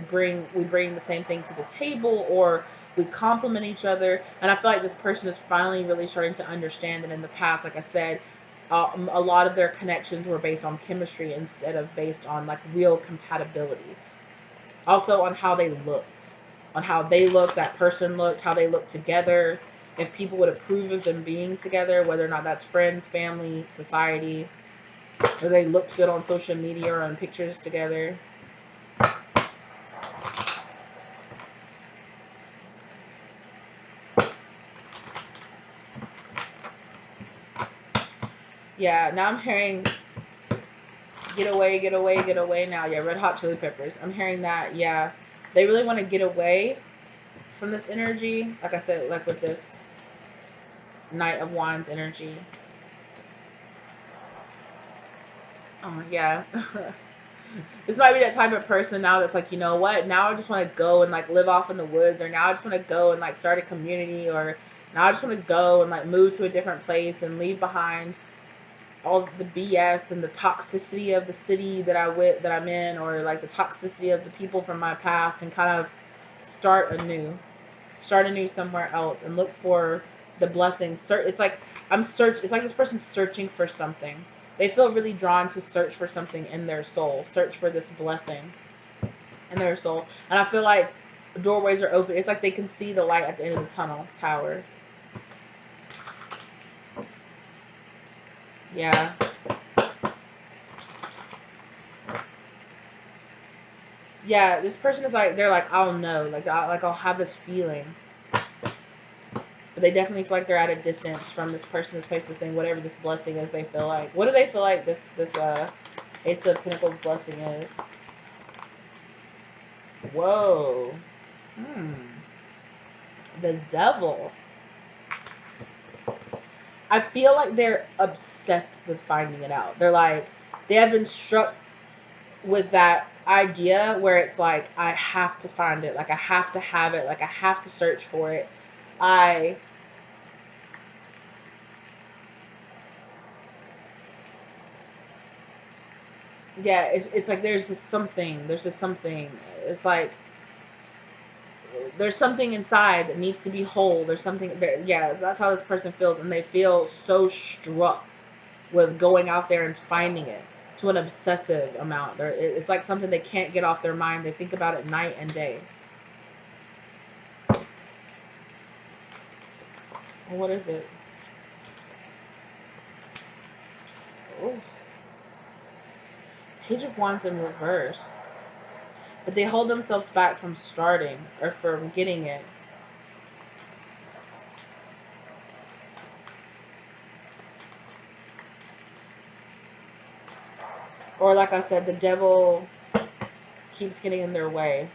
bring the same thing to the table, or we complement each other. And I feel like this person is finally really starting to understand that in the past, like I said, a lot of their connections were based on chemistry instead of based on like real compatibility. Also on how they looked, that person looked, how they looked together, if people would approve of them being together, whether or not that's friends, family, society, or they looked good on social media or on pictures together. Yeah, now I'm hearing get away, get away, get away now. Yeah, Red Hot Chili Peppers. I'm hearing that, yeah. They really want to get away from this energy. Like I said, like with this Knight of Wands energy. Oh, yeah. This might be that type of person now that's like, you know what? Now I just want to go and like live off in the woods, or now I just want to go and like start a community, or now I just want to go and like move to a different place and leave behind all the BS and the toxicity of the city that I'm in, or like the toxicity of the people from my past, and kind of start anew somewhere else and look for the blessings. It's like it's like this person's searching for something. They feel really drawn to search for something in their soul, search for this blessing in their soul. And I feel like doorways are open. It's like they can see the light at the end of the tunnel tower. Yeah. Yeah, this person is like, they're like, I'll know. I'll have this feeling. But they definitely feel like they're at a distance from this person, this place, this thing, whatever this blessing is. They feel like, what do they feel like this Ace of Pentacles blessing is? Whoa. The Devil. I feel like they're obsessed with finding it out. They're like, they have been struck with that idea where it's like, I have to find it. Like, I have to have it. Like, I have to search for it. Yeah, it's like there's just something. It's like there's something inside that needs to be whole. There's something there. Yeah, that's how this person feels, and they feel so struck with going out there and finding it to an obsessive amount. It's like something they can't get off their mind. They think about it night and day. Well, what is it? Oh, Page of Wands in reverse. But they hold themselves back from starting or from getting it. Or like I said, the devil keeps getting in their way.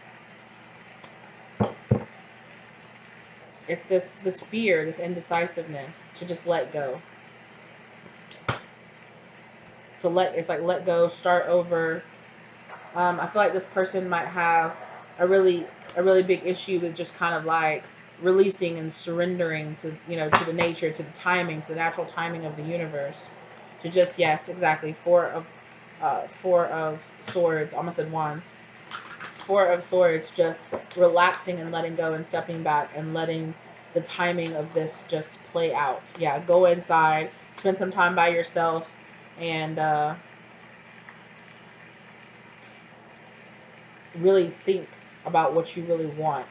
It's this fear, this indecisiveness to just let go. It's like let go, start over. I feel like this person might have a really big issue with just kind of like releasing and surrendering to, you know, to the nature, to the timing, to the natural timing of the universe. To just, yes, exactly, Four of Swords, almost said Wands. Four of Swords, just relaxing and letting go and stepping back and letting the timing of this just play out. Yeah, go inside, spend some time by yourself, and really think about what you really want.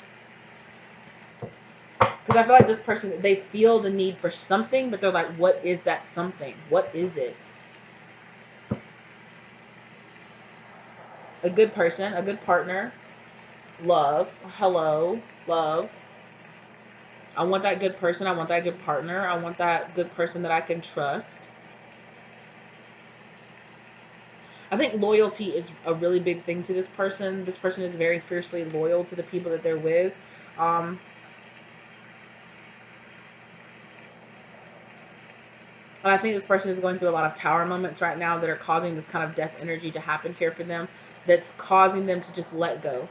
Because I feel like this person, they feel the need for something, but they're like, what is that something? What is it? A good person, a good partner, love, hello, love. I want that good person. I want that good partner. I want that good person that I can trust. I think loyalty is a really big thing to this person. This person is very fiercely loyal to the people that they're with. Um, and I think this person is going through a lot of tower moments right now that are causing this kind of death energy to happen here for them. That's causing them to just to let go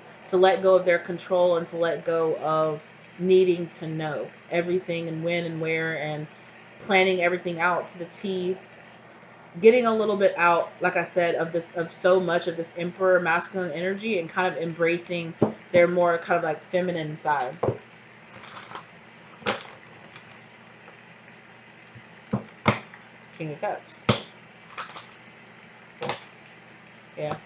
of their control, and to let go of needing to know everything and when and where, and planning everything out to the T, getting a little bit out, like I said, of this, of so much of this emperor masculine energy, and kind of embracing their more kind of like feminine side. King of Cups. Yeah.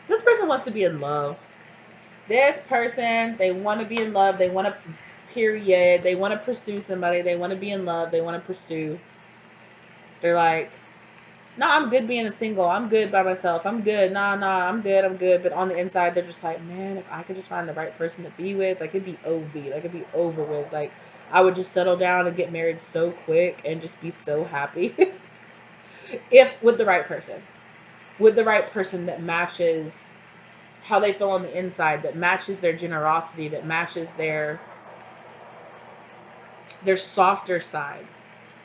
This person wants to be in love. This person, they want to be in love. They want to, period. They want to pursue somebody. They want to be in love. They want to pursue. They're like, no, I'm good being a single. I'm good by myself. I'm good. Nah, I'm good. I'm good. But on the inside, they're just like, man, if I could just find the right person to be with, like, it'd be OV. Like, it'd be over with. Like, I would just settle down and get married so quick and just be so happy. If with the right person. With the right person that matches how they feel on the inside, that matches their generosity, that matches their softer side.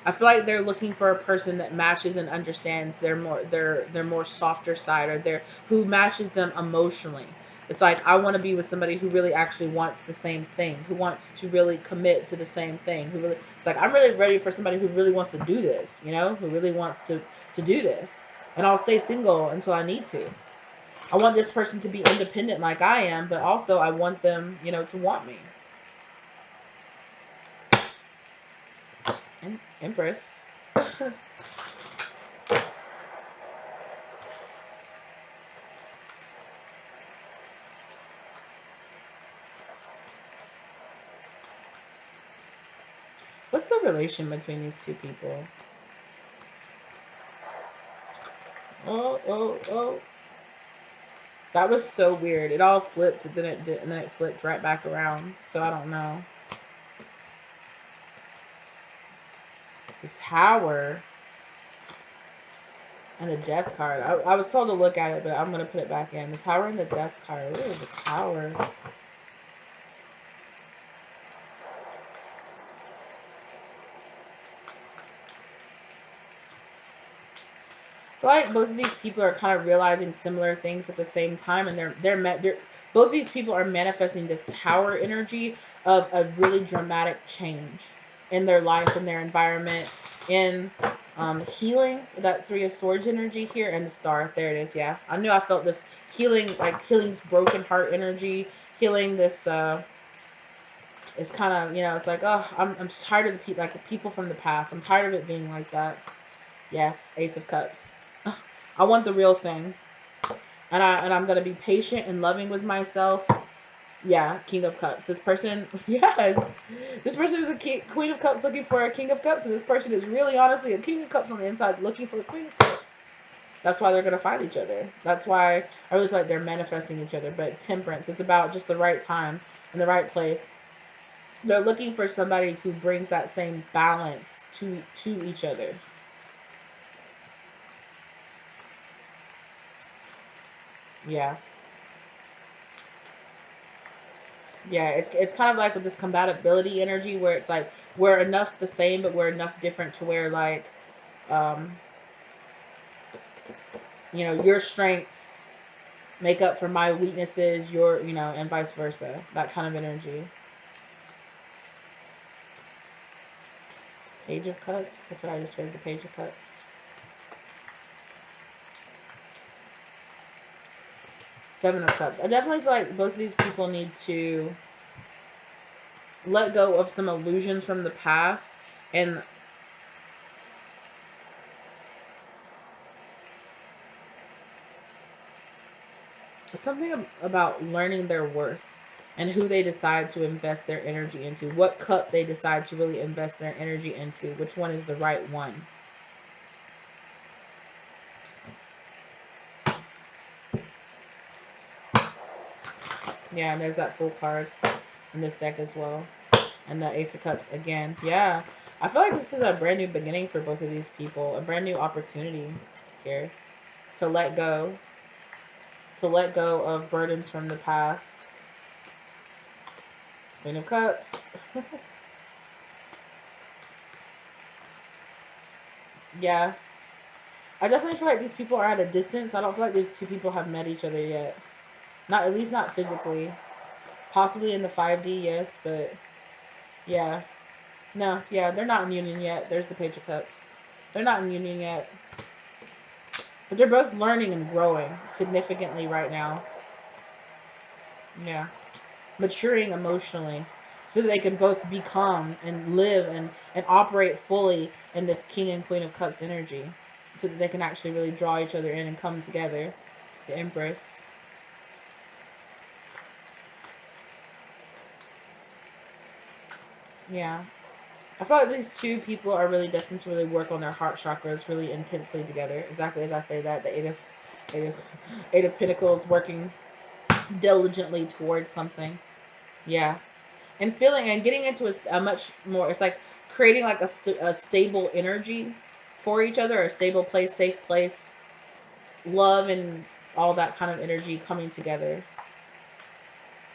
I feel like they're looking for a person that matches and understands their more softer side, or their, who matches them emotionally. It's like, I want to be with somebody who really actually wants the same thing, who wants to really commit to the same thing, who really, it's like, I'm really ready for somebody who really wants to do this, you know, who really wants to do this. And I'll stay single until I need to. I want this person to be independent like I am, but also I want them, you know, to want me. And Empress. What's the relation between these two people? Oh. That was so weird. It all flipped, and then it did, and then it flipped right back around. So I don't know. The Tower and the Death card. I was told to look at it, but I'm gonna put it back in. The Tower and the Death card. Ooh, the Tower. I feel like both of these people are kind of realizing similar things at the same time, and they're both these people are manifesting this Tower energy of a really dramatic change in their life, in their environment, in healing. That Three of Swords energy here, and the Star. There it is. Yeah, I knew I felt this healing, like healing's broken heart energy, healing this. It's kind of, you know, it's like, oh, I'm tired of the people, like the people from the past. I'm tired of it being like that. Yes, Ace of Cups. I want the real thing, and I'm gonna be patient and loving with myself. Yeah, King of Cups. This person, yes, this person is a Queen of Cups looking for a King of Cups, and this person is really honestly a King of Cups on the inside looking for a Queen of Cups. That's why they're gonna find each other. That's why I really feel like they're manifesting each other. But Temperance, it's about just the right time and the right place. They're looking for somebody who brings that same balance to each other. Yeah. Yeah, it's kind of like with this compatibility energy, where it's like we're enough the same, but we're enough different to where, like, um, you know, your strengths Make up for my weaknesses, your, you know, and vice versa. That kind of energy. Page of Cups. That's what I just read, the Page of Cups. Seven of Cups. I definitely feel like both of these people need to let go of some illusions from the past and something about learning their worth and who they decide to invest their energy into. What cup they decide to really invest their energy into. Which one is the right one. Yeah, and there's that Fool card in this deck as well. And the Ace of Cups again. Yeah. I feel like this is a brand new beginning for both of these people. A brand new opportunity here to let go. To let go of burdens from the past. Queen of Cups. Yeah. I definitely feel like these people are at a distance. I don't feel like these two people have met each other yet. Not, at least not physically. Possibly in the 5D, yes, but yeah. No, yeah, they're not in union yet. There's the Page of Cups. They're not in union yet. But they're both learning and growing significantly right now. Yeah. Maturing emotionally. So that they can both become and live and operate fully in this King and Queen of Cups energy. So that they can actually really draw each other in and come together. The Empress. Yeah. I feel like these two people are really destined to really work on their heart chakras really intensely together. Exactly as I say that, the Eight of, Eight of Pentacles working diligently towards something. Yeah. And feeling and getting into a much more, it's like creating like a stable energy for each other, a stable place, safe place, love and all that kind of energy coming together.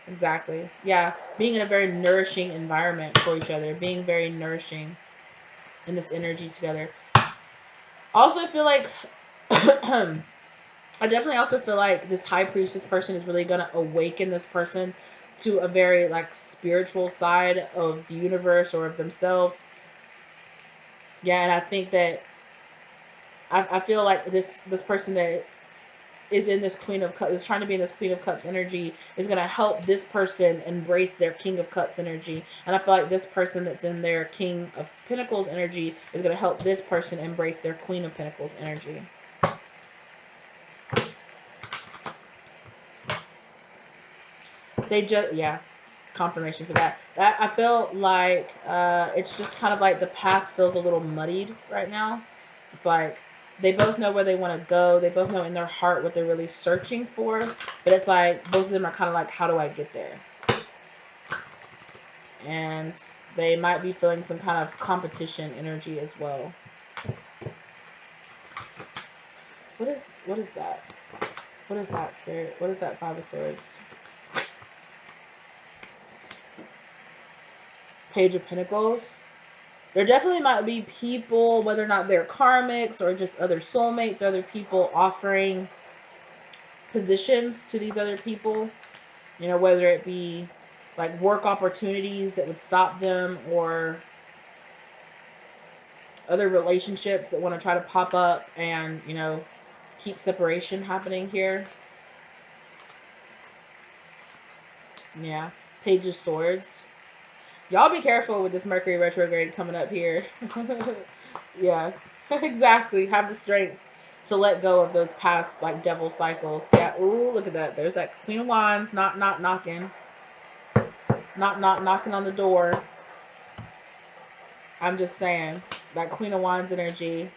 Exactly. Yeah. Being in a very nourishing environment for each other, being very nourishing in this energy together. Also, I feel like I definitely also feel like this High Priestess person is really gonna awaken this person to a very like spiritual side of the universe or of themselves. Yeah, and I think that I feel like this person that is in this Queen of Cups, is trying to be in this Queen of Cups energy, is gonna help this person embrace their King of Cups energy. And I feel like this person that's in their King of Pentacles energy is gonna help this person embrace their Queen of Pentacles energy. They just, yeah, confirmation for that. I feel like it's just kind of like the path feels a little muddied right now. It's like they both know where they want to go. They both know in their heart what they're really searching for. But it's like both of them are kind of like, how do I get there? And they might be feeling some kind of competition energy as well. What is that? What is that, Spirit? What is that, Five of Swords? Page of Pentacles. There definitely might be people, whether or not they're karmics or just other soulmates, other people offering positions to these other people. You know, whether it be like work opportunities that would stop them or other relationships that want to try to pop up and, you know, keep separation happening here. Yeah. Page of Swords. Y'all be careful with this Mercury retrograde coming up here. Yeah, exactly. Have the strength to let go of those past like devil cycles. Yeah. Ooh, look at that. There's that Queen of Wands. Not knocking. Not knocking on the door. I'm just saying that Queen of Wands energy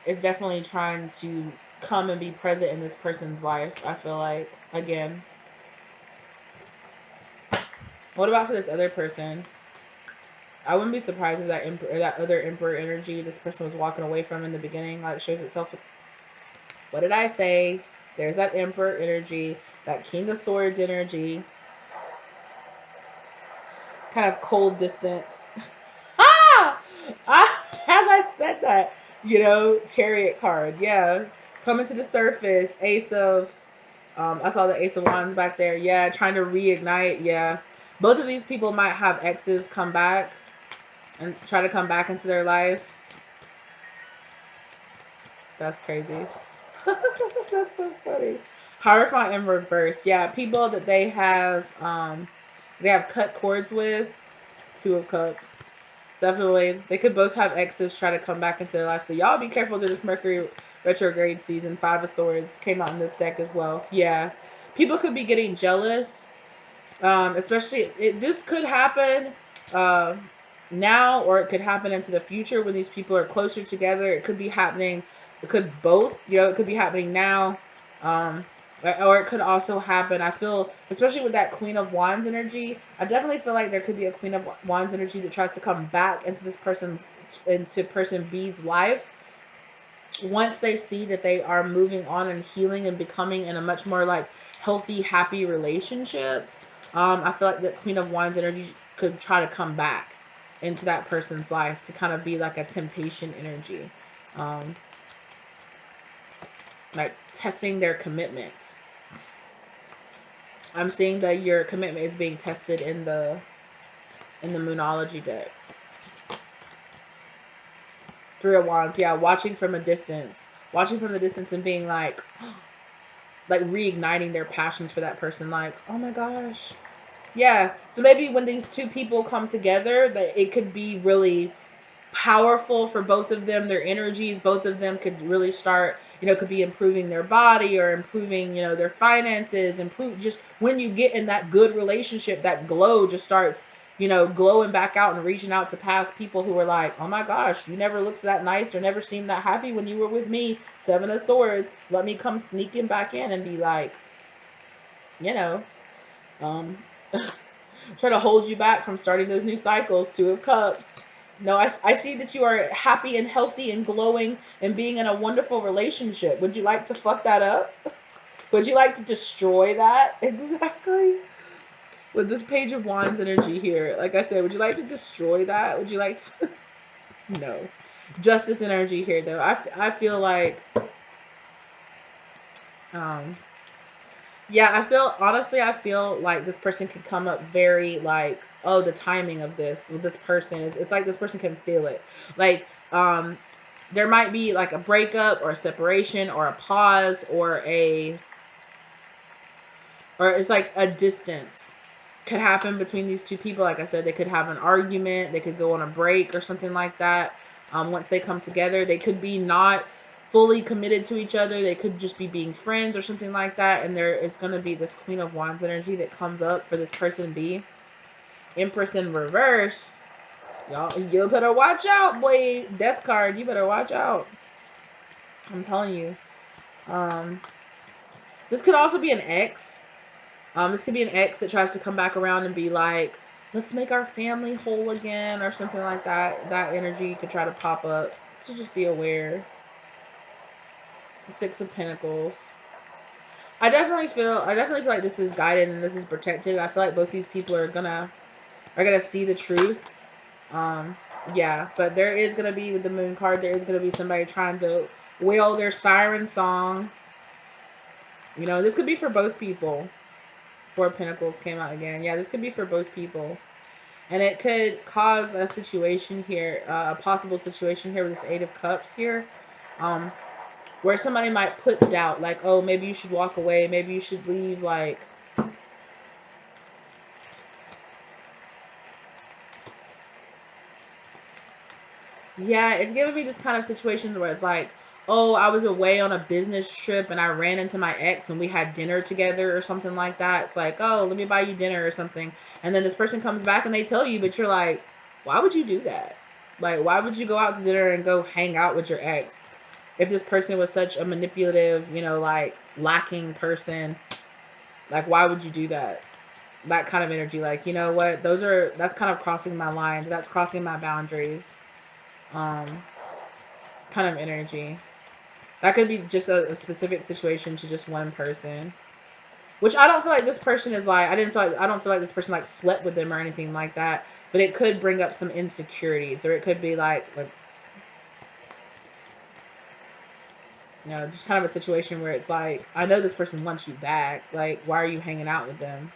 is definitely trying to come and be present in this person's life. I feel like, again. What about for this other person? I wouldn't be surprised if that other Emperor energy this person was walking away from in the beginning, like, shows itself. What did I say? There's that Emperor energy, that King of Swords energy, kind of cold distance. Ah! As I said that, you know, Chariot card, yeah, coming to the surface, Ace of I saw the Ace of Wands back there. Yeah, trying to reignite. Yeah. Both of these people might have exes come back and try to come back into their life. That's crazy. That's so funny. Hierophant in reverse. Yeah, people that they have cut cords with. Two of Cups. Definitely. They could both have exes try to come back into their life. So y'all be careful to this Mercury retrograde season. Five of Swords came out in this deck as well. Yeah. People could be getting jealous. Especially, this could happen uh, now, or it could happen into the future when these people are closer together. It could be happening. It could both. It could be happening now. Um, or it could also happen. I feel, especially with that Queen of Wands energy, I definitely feel like there could be a Queen of Wands energy that tries to come back into person B's life once they see that they are moving on and healing and becoming in a much more like healthy, happy relationship. I feel like the Queen of Wands energy could try to come back into that person's life to kind of be like a temptation energy. Um, like testing their commitment. I'm seeing that your commitment is being tested in the Moonology deck. Three of Wands, yeah, watching from a distance. Watching from the distance and being like reigniting their passions for that person. Like, oh my gosh. Yeah. So maybe when these two people come together, that it could be really powerful for both of them. Their energies, both of them could really start, could be improving their body or improving, their finances, improve just when you get in that good relationship, that glow just starts, glowing back out and reaching out to past people who were like, oh my gosh, you never looked that nice or never seemed that happy when you were with me. Seven of Swords. Let me come sneaking back in and be like, um, try to hold you back from starting those new cycles. Two of Cups. No, I see that you are happy and healthy and glowing and being in a wonderful relationship. Would you like to fuck that up? Would you like to destroy that? Exactly. With this Page of Wands energy here, like I said, would you like to destroy that? Would you like to? No. Justice energy here, though. I feel like, yeah, I feel like this person could come up very like, oh, the timing of this with this person is, it's like this person can feel it. Like, there might be like a breakup or a separation or a pause or it's like a distance could happen between these two people. Like I said, they could have an argument, they could go on a break or something like that. Once they come together, they could be not fully committed to each other. They could just be being friends or something like that. And there is going to be this Queen of Wands energy that comes up for this person B. Empress in reverse. Y'all, you better watch out, boy. Death card, you better watch out. I'm telling you. This could also be an ex. This could be an ex that tries to come back around and be like, let's make our family whole again or something like that. That energy could try to pop up. So just be aware. The Six of Pentacles. I definitely feel like this is guided and this is protected. I feel like both these people are gonna see the truth. Yeah, but there is gonna be, with the Moon card, there is gonna be somebody trying to wail their siren song. This could be for both people. Four of Pentacles came out again. Yeah, this could be for both people. And it could cause a situation here, a possible situation here with this Eight of Cups here, where somebody might put doubt, like, oh, maybe you should walk away, maybe you should leave, like, yeah, it's giving me this kind of situation where it's like, oh, I was away on a business trip and I ran into my ex and we had dinner together or something like that. It's like, oh, let me buy you dinner or something. And then this person comes back and they tell you, but you're like, why would you do that? Like, why would you go out to dinner and go hang out with your ex? If this person was such a manipulative, like lacking person, like, why would you do that? That kind of energy, like, you know what? That's kind of crossing my lines. That's crossing my boundaries. Um, kind of energy. That could be just a specific situation to just one person. Which I don't feel like this person is like, I don't feel like this person like slept with them or anything like that. But it could bring up some insecurities, or it could be like You know, just kind of a situation where it's like, I know this person wants you back. Like, why are you hanging out with them?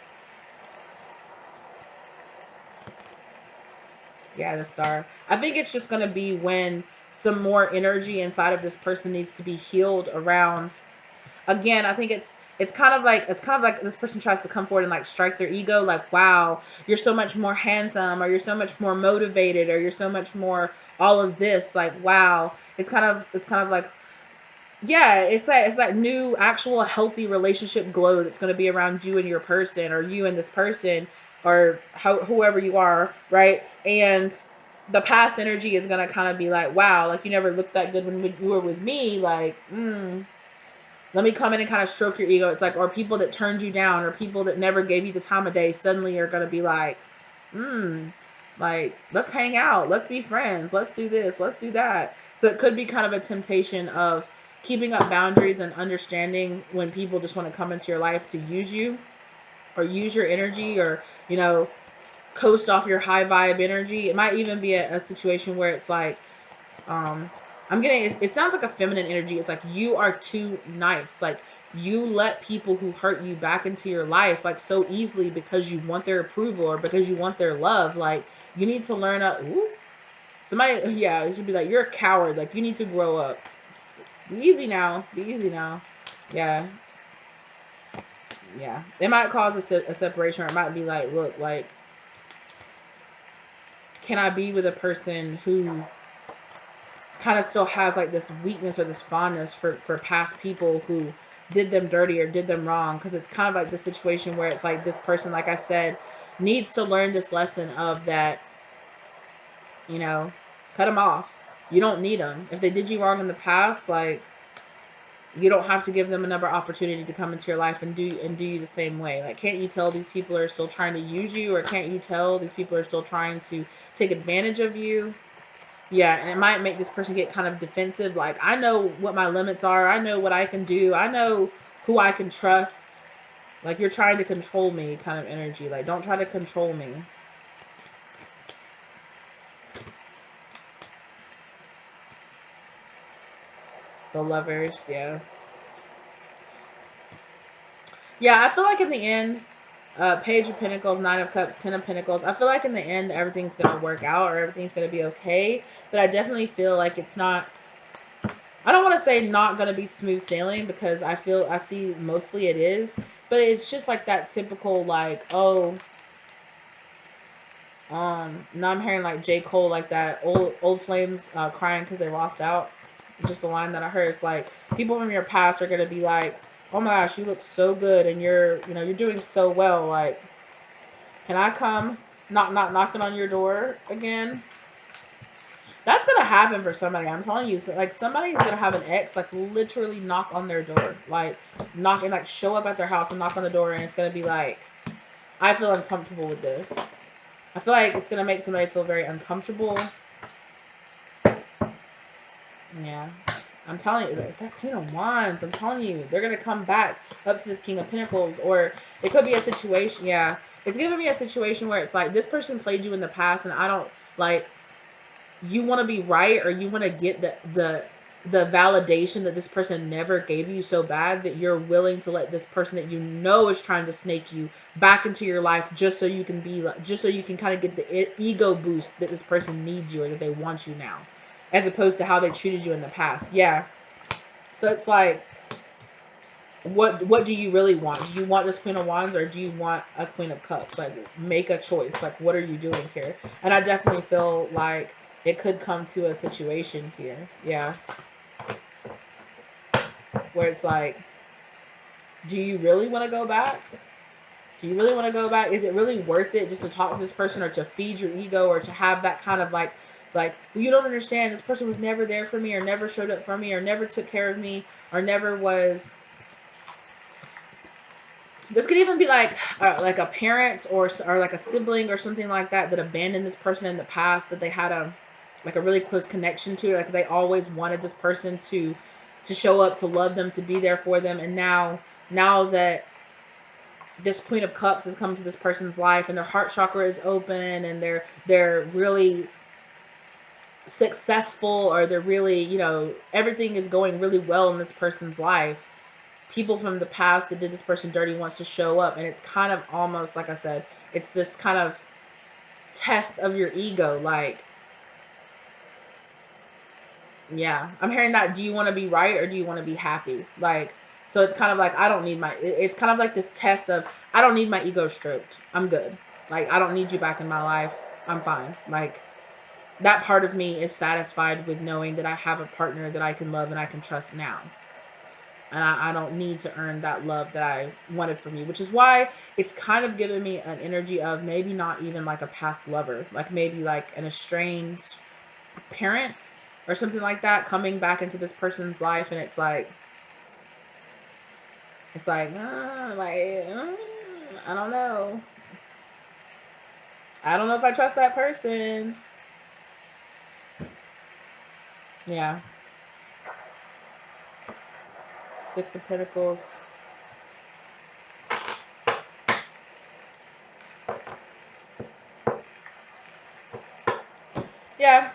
Yeah, the Star. I think it's just going to be when some more energy inside of this person needs to be healed around. Again, I think it's kind of like, this person tries to come forward and like strike their ego, like, wow, you're so much more handsome, or you're so much more motivated, or you're so much more all of this, like, wow. It's kind of like, yeah, it's that new actual healthy relationship glow that's going to be around you and your person, or you and this person, or whoever you are, right? And the past energy is going to kind of be like, wow, like, you never looked that good when you were with me, like, let me come in and kind of stroke your ego. It's like, or people that turned you down, or people that never gave you the time of day, suddenly are going to be like, like, let's hang out, let's be friends, let's do this, let's do that. So it could be kind of a temptation of keeping up boundaries and understanding when people just want to come into your life to use you, or use your energy, or, coast off your high vibe energy. It might even be a situation where it's like, um, I'm getting, it sounds like a feminine energy. It's like, you are too nice. Like, you let people who hurt you back into your life, like, so easily, because you want their approval, or because you want their love. Like, you need to learn somebody, yeah, it should be like, you're a coward. Like, you need to grow up. Be easy now. Be easy now. Yeah. Yeah. It might cause a separation, or it might be like, look, like, can I be with a person who kind of still has like this weakness or this fondness for past people who did them dirty or did them wrong? Because it's kind of like the situation where it's like, this person, like I said, needs to learn this lesson of that, you know, cut them off. You don't need them. If they did you wrong in the past, like, you don't have to give them another opportunity to come into your life and do you the same way. Like, can't you tell these people are still trying to use you? Or can't you tell these people are still trying to take advantage of you? Yeah, and it might make this person get kind of defensive. Like, I know what my limits are. I know what I can do. I know who I can trust. Like, you're trying to control me kind of energy. Like, don't try to control me. The Lovers, yeah. Yeah, I feel like in the end, Page of Pentacles, Nine of Cups, Ten of Pentacles, I feel like in the end, everything's going to work out, or everything's going to be okay. But I definitely feel like it's not, I don't want to say not going to be smooth sailing, because I see mostly it is. But it's just like that typical, like, oh, now I'm hearing like J. Cole, like that old flames crying because they lost out. It's just a line that I heard. It's like, people from your past are gonna be like, oh my gosh, you look so good, and you're doing so well. Like, can I come? Not knocking on your door again. That's gonna happen for somebody. I'm telling you. So, like, somebody's gonna have an ex like literally knock on their door, like knock and like show up at their house and knock on the door, and it's gonna be like, I feel uncomfortable with this. I feel like it's gonna make somebody feel very uncomfortable. Yeah. I'm telling you, it's that Queen of Wands. I'm telling you, they're going to come back up to this King of Pentacles. Or it could be a situation, yeah. It's giving me a situation where it's like, this person played you in the past, and I don't, like, you want to be right, or you want to get the validation that this person never gave you so bad that you're willing to let this person that you know is trying to snake you back into your life, just so you can be like, just so you can kind of get the ego boost that this person needs you, or that they want you now, as opposed to how they treated you in the past. Yeah. So it's like, what do you really want? Do you want this Queen of Wands, or do you want a Queen of Cups? Like, make a choice. Like, what are you doing here? And I definitely feel like it could come to a situation here. Yeah. Where it's like, do you really want to go back? Do you really want to go back? Is it really worth it just to talk to this person, or to feed your ego, or to have that kind of like, well, you don't understand. This person was never there for me, or never showed up for me, or never took care of me, or never was. This could even be like a parent, or like a sibling or something like that, that abandoned this person in the past, that they had a really close connection to. Like, they always wanted this person to show up, to love them, to be there for them. And now that this Queen of Cups has come to this person's life, and their heart chakra is open, and they're really successful, or they're really, you know, everything is going really well in this person's life, people from the past that did this person dirty wants to show up, and it's kind of almost, like I said, it's this kind of test of your ego. Like, yeah, I'm hearing that. Do you want to be right or do you want to be happy? Like, so it's kind of like, I don't need my, it's kind of like this test of, I don't need my ego stroked. I'm good. Like, I don't need you back in my life. I'm fine. Like, that part of me is satisfied with knowing that I have a partner that I can love and I can trust now. And I don't need to earn that love that I wanted from you, which is why it's kind of giving me an energy of maybe not even like a past lover, like maybe like an estranged parent or something like that coming back into this person's life. And it's like, I don't know. I don't know if I trust that person. Yeah. Six of Pentacles. Yeah.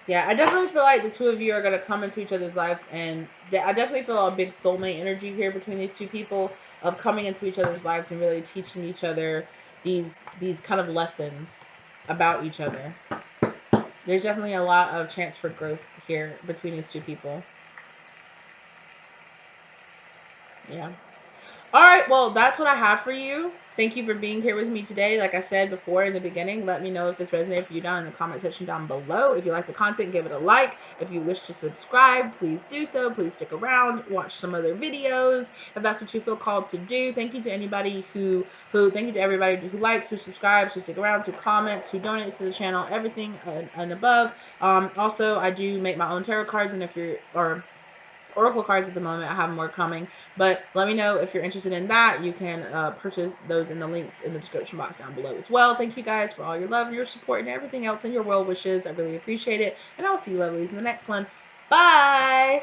Yeah, I definitely feel like the two of you are going to come into each other's lives, and I definitely feel a big soulmate energy here between these two people of coming into each other's lives and really teaching each other these kind of lessons about each other. There's definitely a lot of chance for growth here between these two people. Yeah. All right, well, that's what I have for you. Thank you for being here with me today. Like I said before in the beginning, let me know if this resonated for you down in the comment section down below. If you like the content, give it a like. If you wish to subscribe, please do so. Please stick around, watch some other videos if that's what you feel called to do. Thank you to anybody thank you to everybody who likes, who subscribes, who stick around, who comments, who donates to the channel, everything and above. Also, I do make my own tarot cards, and oracle cards at the moment. I have more coming, but let me know if you're interested in that. You can purchase those in the links in the description box down below as well. Thank you guys for all your love and your support and everything else and your well wishes. I really appreciate it, and I will see you lovelies in the next one. Bye.